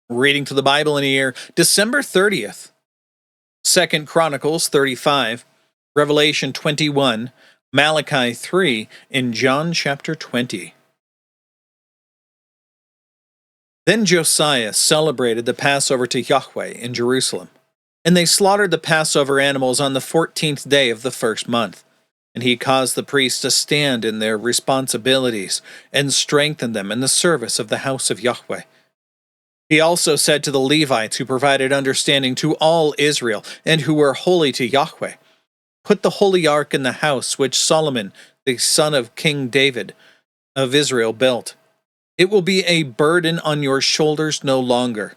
Reading to the Bible in a year, December 30th, 2 Chronicles 35, Revelation 21, Malachi 3, and John chapter 20. Then Josiah celebrated the Passover to Yahweh in Jerusalem, and they slaughtered the Passover animals on the 14th day of the first month. And he caused the priests to stand in their responsibilities and strengthen them in the service of the house of Yahweh. He also said to the Levites who provided understanding to all Israel and who were holy to Yahweh, "Put the holy ark in the house which Solomon, the son of King David of Israel, built. It will be a burden on your shoulders no longer.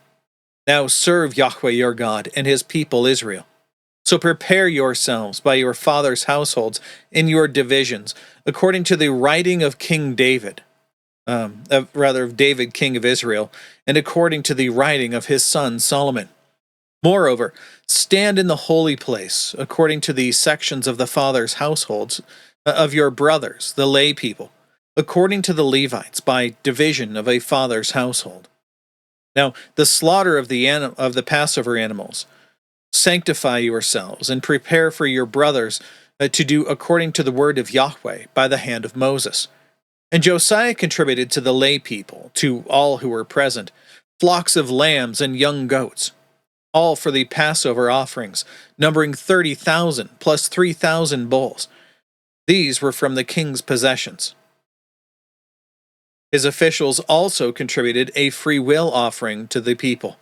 Now serve Yahweh your God and his people Israel. So prepare yourselves by your fathers' households in your divisions, according to the writing of King David, of David, king of Israel, and according to the writing of his son Solomon. Moreover, stand in the holy place, according to the sections of the fathers' households of your brothers, the lay people, according to the Levites, by division of a father's household. Now, the slaughter of the Passover animals, sanctify yourselves and prepare for your brothers to do according to the word of Yahweh by the hand of Moses." And Josiah contributed to the lay people, to all who were present, flocks of lambs and young goats, all for the Passover offerings, numbering 30,000 plus 3,000 bulls. These were from the king's possessions. His officials also contributed a free will offering to the people,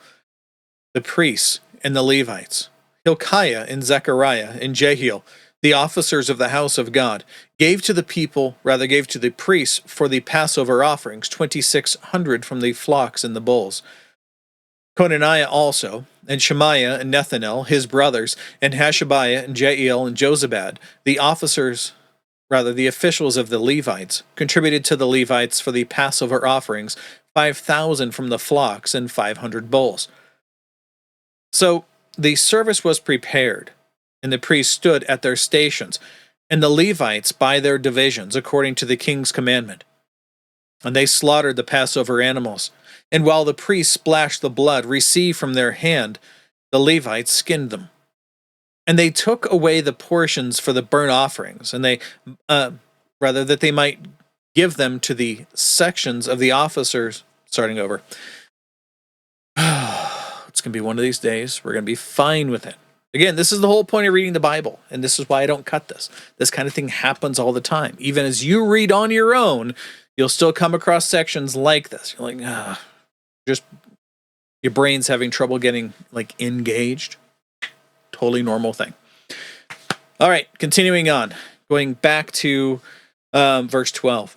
the priests and the Levites. Hilkiah and Zechariah and Jehiel, the officers of the house of God, gave to the priests for the Passover offerings 2,600 from the flocks and the bulls. Conaniah also, and Shemaiah and Nethanel, his brothers, and Hashabiah and Jeiel and Jozabad, the officials of the Levites, contributed to the Levites for the Passover offerings 5,000 from the flocks and 500 bulls. So the service was prepared, and the priests stood at their stations, and the Levites by their divisions, according to the king's commandment. And they slaughtered the Passover animals, and while the priests splashed the blood received from their hand, the Levites skinned them. And they took away the portions for the burnt offerings, and that they might give them to the sections of the officers. Starting over. It's going to be one of these days. We're going to be fine with it. Again, this is the whole point of reading the Bible, and this is why I don't cut this. This kind of thing happens all the time. Even as you read on your own, you'll still come across sections like this. You're like, just your brain's having trouble getting engaged. Totally normal thing. All right, continuing on, going back to verse 12.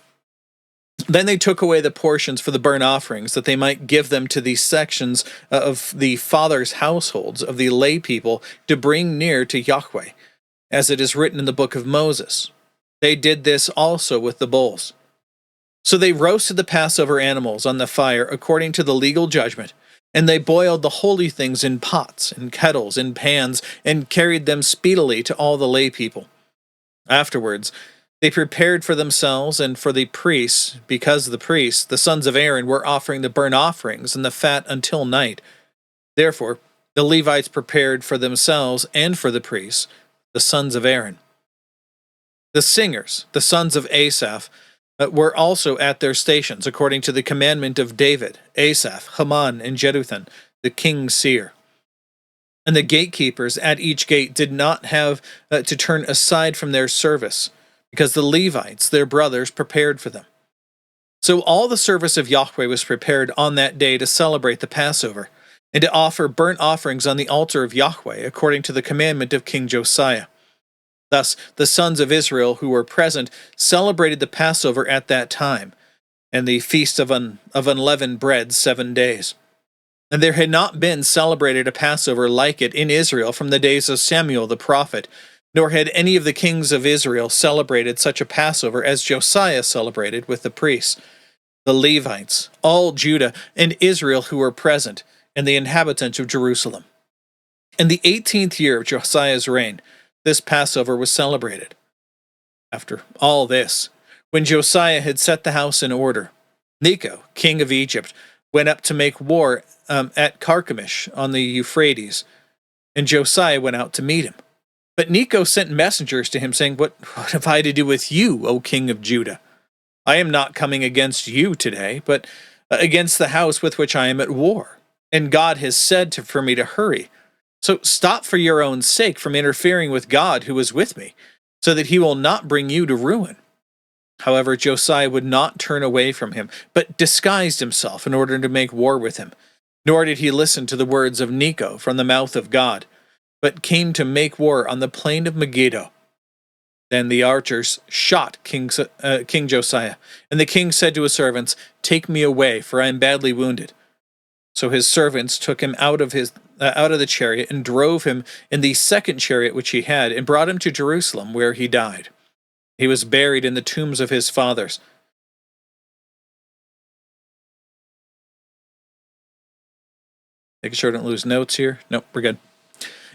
Then they took away the portions for the burnt offerings, that they might give them to the sections of the fathers' households of the lay people to bring near to Yahweh, as it is written in the book of Moses. They did this also with the bulls. So they roasted the Passover animals on the fire according to the legal judgment, and they boiled the holy things in pots and kettles and pans, and carried them speedily to all the lay people. Afterwards, they prepared for themselves and for the priests, because the priests, the sons of Aaron, were offering the burnt offerings and the fat until night. Therefore, the Levites prepared for themselves and for the priests, the sons of Aaron. The singers, the sons of Asaph, were also at their stations, according to the commandment of David, Asaph, Heman, and Jeduthun, the king's seer. And the gatekeepers at each gate did not have to turn aside from their service, because the Levites, their brothers, prepared for them. So all the service of Yahweh was prepared on that day to celebrate the Passover, and to offer burnt offerings on the altar of Yahweh, according to the commandment of King Josiah. Thus the sons of Israel who were present celebrated the Passover at that time, and the feast of unleavened bread 7 days. And there had not been celebrated a Passover like it in Israel from the days of Samuel the prophet, nor had any of the kings of Israel celebrated such a Passover as Josiah celebrated with the priests, the Levites, all Judah and Israel who were present, and the inhabitants of Jerusalem. In the 18th year of Josiah's reign, this Passover was celebrated. After all this, when Josiah had set the house in order, Necho, king of Egypt, went up to make war at Carchemish on the Euphrates, and Josiah went out to meet him. But Necho sent messengers to him, saying, What have I to do with you, O king of Judah? I am not coming against you today, but against the house with which I am at war. And God has said for me to hurry. So stop for your own sake from interfering with God who is with me, so that he will not bring you to ruin. However, Josiah would not turn away from him, but disguised himself in order to make war with him. Nor did he listen to the words of Necho from the mouth of God, but came to make war on the plain of Megiddo. Then the archers shot King Josiah, and the king said to his servants, Take me away, for I am badly wounded. So his servants took him out of the chariot and drove him in the second chariot which he had, and brought him to Jerusalem, where he died. He was buried in the tombs of his fathers. Making sure I don't lose notes here. Nope, we're good.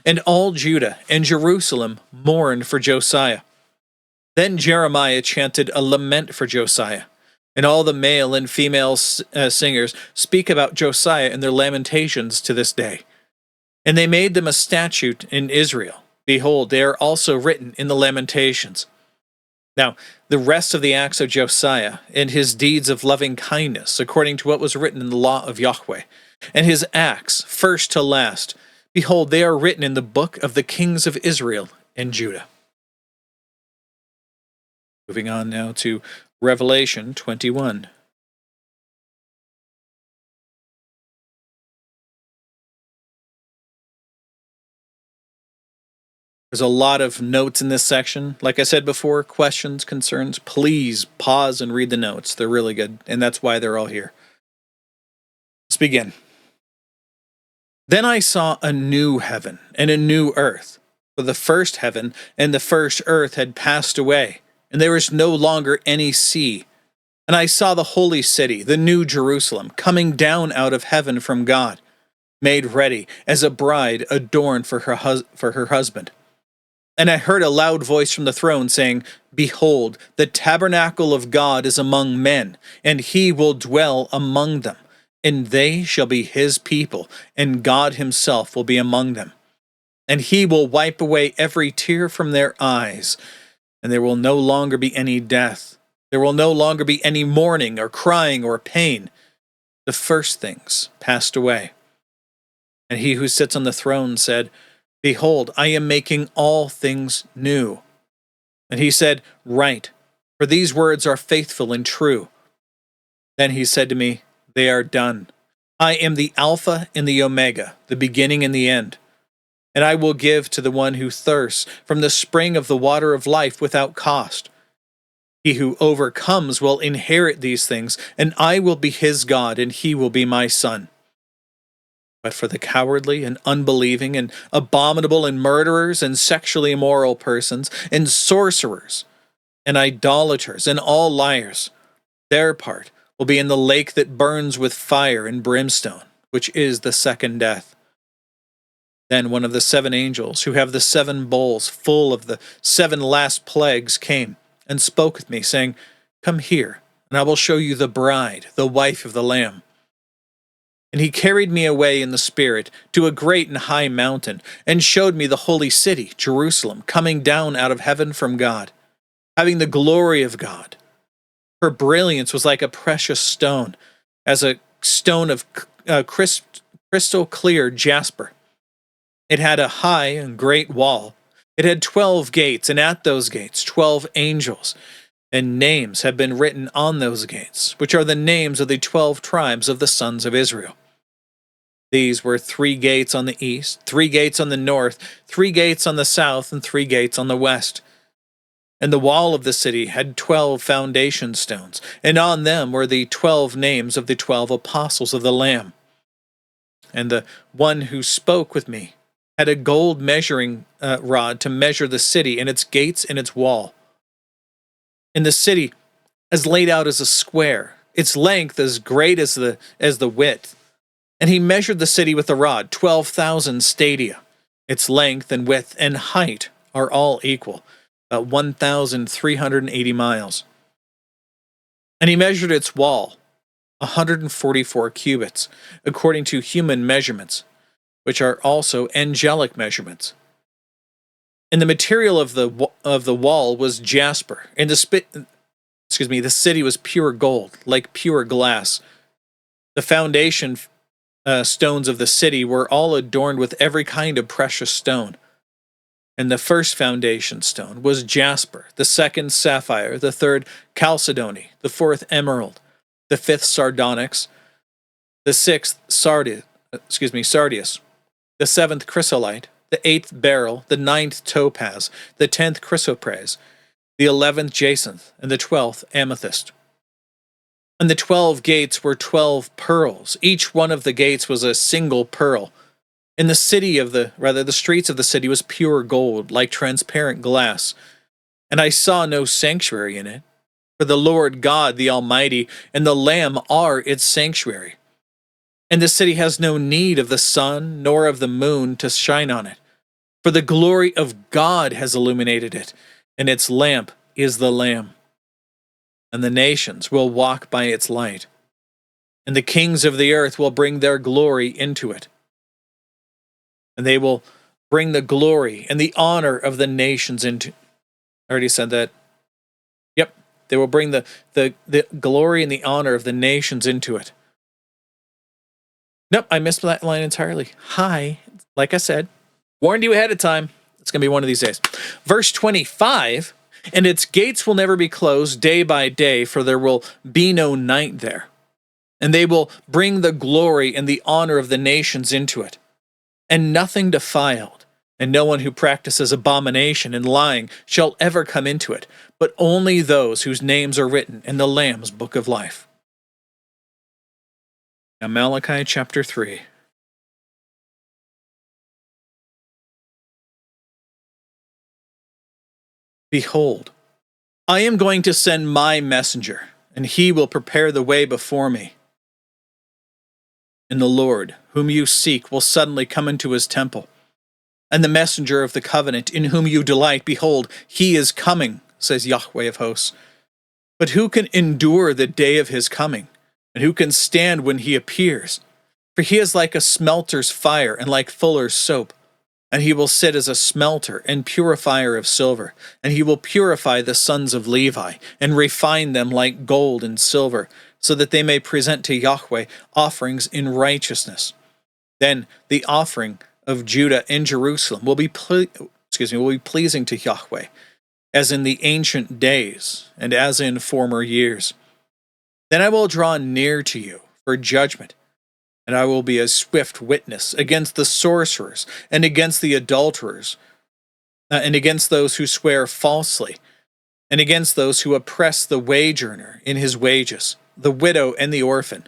And all Judah and Jerusalem mourned for Josiah. Then Jeremiah chanted a lament for Josiah, and all the male and female singers speak about Josiah in their lamentations to this day. And they made them a statute in Israel. Behold, they are also written in the Lamentations. Now, the rest of the acts of Josiah and his deeds of loving kindness, according to what was written in the law of Yahweh, and his acts, first to last, behold, they are written in the book of the kings of Israel and Judah. Moving on now to Revelation 21. There's a lot of notes in this section. Like I said before, questions, concerns, please pause and read the notes. They're really good, and that's why they're all here. Let's begin. Then I saw a new heaven and a new earth, for the first heaven and the first earth had passed away, and there was no longer any sea. And I saw the holy city, the new Jerusalem, coming down out of heaven from God, made ready as a bride adorned for her husband. And I heard a loud voice from the throne saying, Behold, the tabernacle of God is among men, and he will dwell among them. And they shall be his people, and God himself will be among them. And he will wipe away every tear from their eyes, and there will no longer be any death. There will no longer be any mourning or crying or pain. The first things passed away. And he who sits on the throne said, Behold, I am making all things new. And he said, Write, for these words are faithful and true. Then he said to me, They are done. I am the Alpha and the Omega, the beginning and the end. And I will give to the one who thirsts from the spring of the water of life without cost. He who overcomes will inherit these things, and I will be his God, and he will be my son. But for the cowardly and unbelieving and abominable and murderers and sexually immoral persons and sorcerers and idolaters and all liars, their part will be in the lake that burns with fire and brimstone, which is the second death. Then one of the seven angels who have the seven bowls full of the seven last plagues came and spoke with me, saying, Come here, and I will show you the bride, the wife of the Lamb. And he carried me away in the Spirit to a great and high mountain, and showed me the holy city, Jerusalem, coming down out of heaven from God, having the glory of God. Her brilliance was like a precious stone, as a stone of crystal clear jasper. It had a high and great wall. It had 12 gates, and at those gates 12 angels, and names have been written on those gates, which are the names of the 12 tribes of the sons of Israel. These were 3 gates on the east, 3 gates on the north, 3 gates on the south, and 3 gates on the west. And the wall of the city had 12 foundation stones, and on them were the 12 names of the 12 apostles of the Lamb. And the one who spoke with me had a gold measuring rod to measure the city and its gates and its wall. And the city is laid out as a square, its length as great as the width. And he measured the city with a rod, 12,000 stadia. Its length and width and height are all equal, about 1,380 miles. And he measured its wall, 144 cubits, according to human measurements, which are also angelic measurements. And the material of the wall was jasper, and the city was pure gold, like pure glass. The foundation stones of the city were all adorned with every kind of precious stone. And the first foundation stone was jasper, the second sapphire, the third chalcedony, the fourth emerald, the fifth sardonyx, the sixth sardius, the seventh chrysolite, the eighth beryl, the ninth topaz, the 10th chrysoprase, the 11th jacinth, and the 12th amethyst. And the 12 gates were 12 pearls. Each one of the gates was a single pearl. And the streets of the city was pure gold, like transparent glass. And I saw no sanctuary in it, for the Lord God, the Almighty, and the Lamb are its sanctuary. And the city has no need of the sun, nor of the moon to shine on it, for the glory of God has illuminated it, and its lamp is the Lamb. And the nations will walk by its light, and the kings of the earth will bring their glory into it. And they will bring the glory and the honor of the nations into. I already said that. Yep. They will bring the glory and the honor of the nations into it. Nope, I missed that line entirely. Hi, like I said, warned you ahead of time. It's going to be one of these days. Verse 25, and its gates will never be closed day by day, for there will be no night there. And they will bring the glory and the honor of the nations into it. And nothing defiled, and no one who practices abomination and lying shall ever come into it, but only those whose names are written in the Lamb's book of life. Now Malachi chapter 3. Behold, I am going to send my messenger, and he will prepare the way before me. And the Lord, whom you seek, will suddenly come into his temple. And the messenger of the covenant, in whom you delight, behold, he is coming, says Yahweh of hosts. But who can endure the day of his coming? And who can stand when he appears? For he is like a smelter's fire, and like fuller's soap. And he will sit as a smelter and purifier of silver. And he will purify the sons of Levi, and refine them like gold and silver, so that they may present to Yahweh offerings in righteousness. Then the offering of Judah and Jerusalem will be pleasing to Yahweh, as in the ancient days and as in former years. Then I will draw near to you for judgment, and I will be a swift witness against the sorcerers and against the adulterers, and against those who swear falsely, and against those who oppress the wage earner in his wages, the widow and the orphan,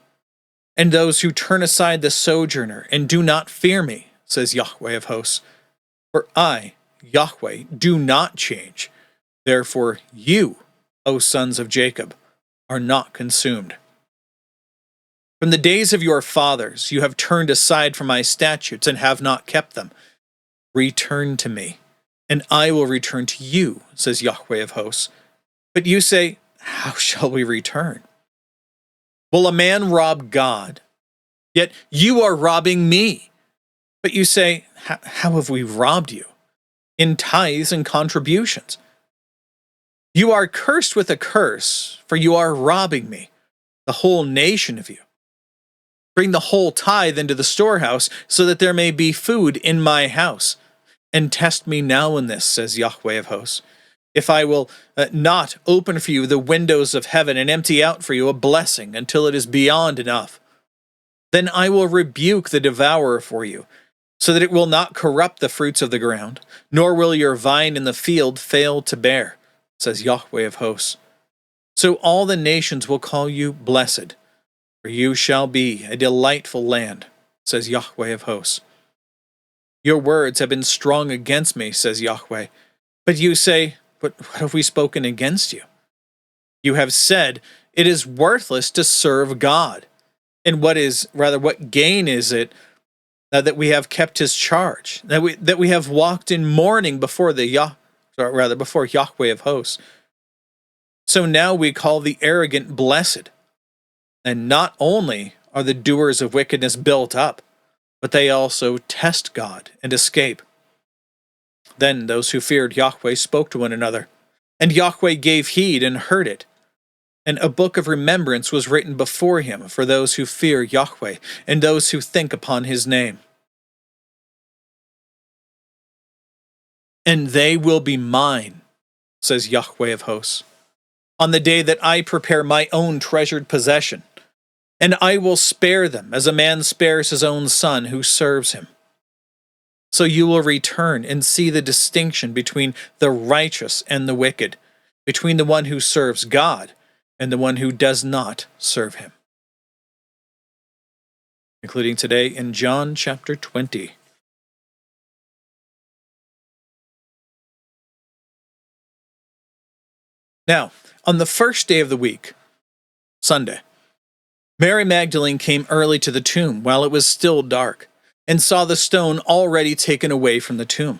and those who turn aside the sojourner and do not fear me, says Yahweh of hosts. For I, Yahweh, do not change. Therefore you, O sons of Jacob, are not consumed. From the days of your fathers you have turned aside from my statutes and have not kept them. Return to me, and I will return to you, says Yahweh of hosts. But you say, how shall we return? Will a man rob God? Yet you are robbing me. But you say, how have we robbed you? In tithes and contributions. You are cursed with a curse, for you are robbing me, the whole nation of you. Bring the whole tithe into the storehouse, so that there may be food in my house. And test me now in this, says Yahweh of hosts, if I will not open for you the windows of heaven and empty out for you a blessing until it is beyond enough. Then I will rebuke the devourer for you, so that it will not corrupt the fruits of the ground, nor will your vine in the field fail to bear, says Yahweh of hosts. So all the nations will call you blessed, for you shall be a delightful land, says Yahweh of hosts. Your words have been strong against me, says Yahweh. But you say, what have we spoken against you? You have said, it is worthless to serve God. And what gain is it that we have kept his charge, that we have walked in mourning before before Yahweh of hosts? So now we call the arrogant blessed, And not only are the doers of wickedness built up, but they also test God and escape. Then those who feared Yahweh spoke to one another, and Yahweh gave heed and heard it. And a book of remembrance was written before him for those who fear Yahweh and those who think upon his name. And they will be mine, says Yahweh of hosts, on the day that I prepare my own treasured possession, and I will spare them as a man spares his own son who serves him. So you will return and see the distinction between the righteous and the wicked, between the one who serves God and the one who does not serve him. Including today in John chapter 20. Now, on the first day of the week, Sunday, Mary Magdalene came early to the tomb while it was still dark, and saw the stone already taken away from the tomb.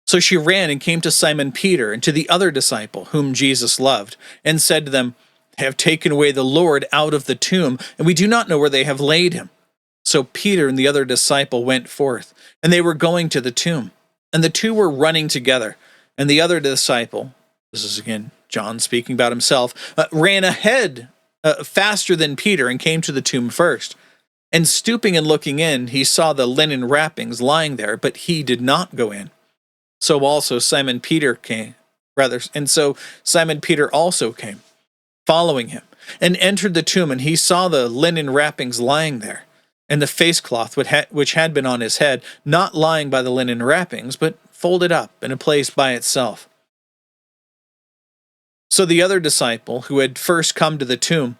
So she ran and came to Simon Peter and to the other disciple whom Jesus loved, and said to them, "They have taken away the Lord out of the tomb, and we do not know where they have laid him." So Peter and the other disciple went forth, and they were going to the tomb. And the two were running together, and the other disciple, this is again John speaking about himself, ran ahead faster than Peter and came to the tomb first. And stooping and looking in, he saw the linen wrappings lying there, but he did not go in. So also Simon Peter came, Simon Peter also came, following him, and entered the tomb, and he saw the linen wrappings lying there, and the face cloth which had been on his head, not lying by the linen wrappings, but folded up in a place by itself. So the other disciple, who had first come to the tomb,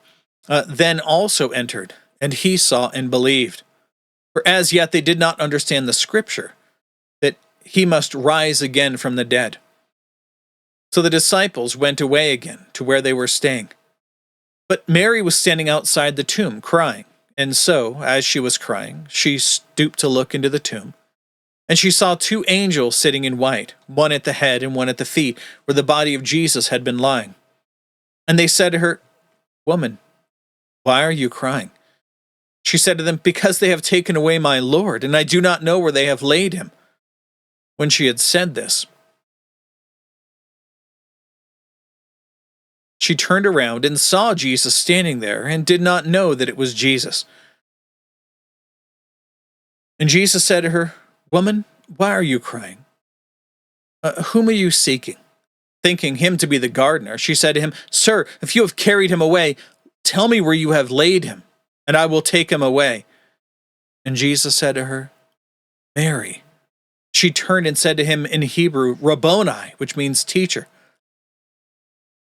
then also entered, and he saw and believed. For as yet they did not understand the scripture, that he must rise again from the dead. So the disciples went away again to where they were staying. But Mary was standing outside the tomb, crying. And so, as she was crying, she stooped to look into the tomb. And she saw two angels sitting in white, one at the head and one at the feet, where the body of Jesus had been lying. And they said to her, "Woman, why are you crying?" She said to them, "Because they have taken away my Lord, and I do not know where they have laid him." When she had said this, she turned around and saw Jesus standing there, and did not know that it was Jesus. And Jesus said to her, "Woman, why are you crying? Whom are you seeking?" Thinking him to be the gardener, she said to him, "Sir, if you have carried him away, tell me where you have laid him, and I will take him away." And Jesus said to her, "Mary." She turned and said to him in Hebrew, "Rabboni," which means teacher.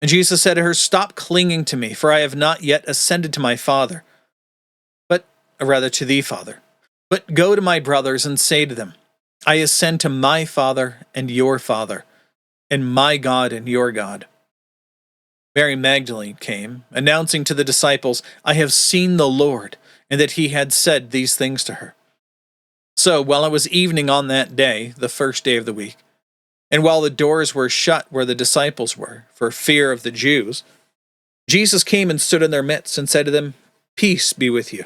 And Jesus said to her, "Stop clinging to me, for I have not yet ascended to my Father, to thee, Father. But go to my brothers and say to them, I ascend to my Father and your Father, and my God and your God." Mary Magdalene came, announcing to the disciples, "I have seen the Lord," and that he had said these things to her. So, while it was evening on that day, the first day of the week, and while the doors were shut where the disciples were, for fear of the Jews, Jesus came and stood in their midst and said to them, "Peace be with you."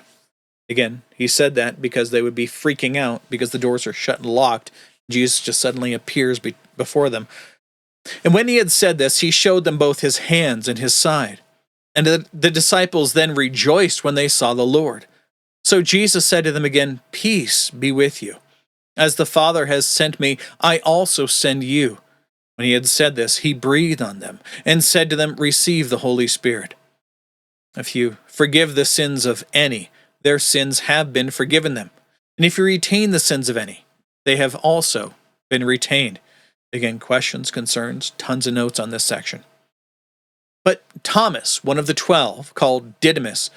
Again, he said that because they would be freaking out because the doors are shut and locked. Jesus just suddenly appears before them. And when he had said this, he showed them both his hands and his side. And the disciples then rejoiced when they saw the Lord. So Jesus said to them again, "Peace be with you. As the Father has sent me, I also send you." When he had said this, he breathed on them and said to them, "Receive the Holy Spirit. If you forgive the sins of any, their sins have been forgiven them. And if you retain the sins of any, they have also been retained." Again, questions, concerns, tons of notes on this section. But Thomas, one of the 12, called Didymus,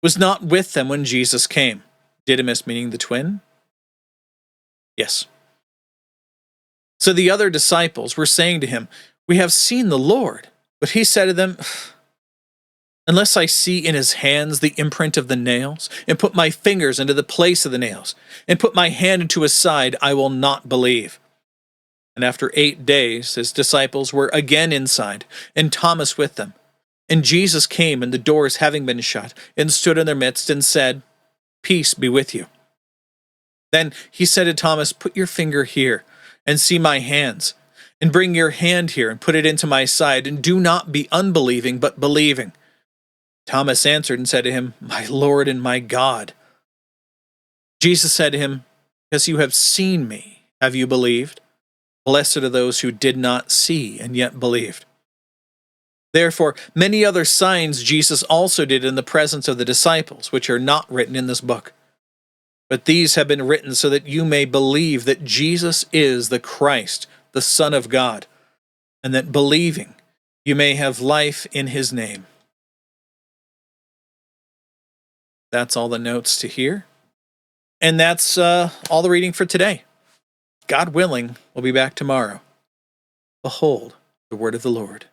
was not with them when Jesus came. Didymus meaning the twin? Yes. So the other disciples were saying to him, "We have seen the Lord." But he said to them, "Unless I see in his hands the imprint of the nails, and put my fingers into the place of the nails, and put my hand into his side, I will not believe." And after 8 days, his disciples were again inside, and Thomas with them. And Jesus came, and the doors having been shut, and stood in their midst, and said, Peace be with you. Then he said to Thomas, Put your finger here, and see my hands, and bring your hand here, and put it into my side, and do not be unbelieving, but believing. Thomas answered and said to him, My Lord and my God. Jesus said to him, Because you have seen me, have you believed? Blessed are those who did not see and yet believed. Therefore, many other signs Jesus also did in the presence of the disciples, which are not written in this book. But these have been written so that you may believe that Jesus is the Christ, the Son of God, and that believing you may have life in his name. That's all the notes to here. And that's all the reading for today. God willing, we'll be back tomorrow. Behold, the word of the Lord.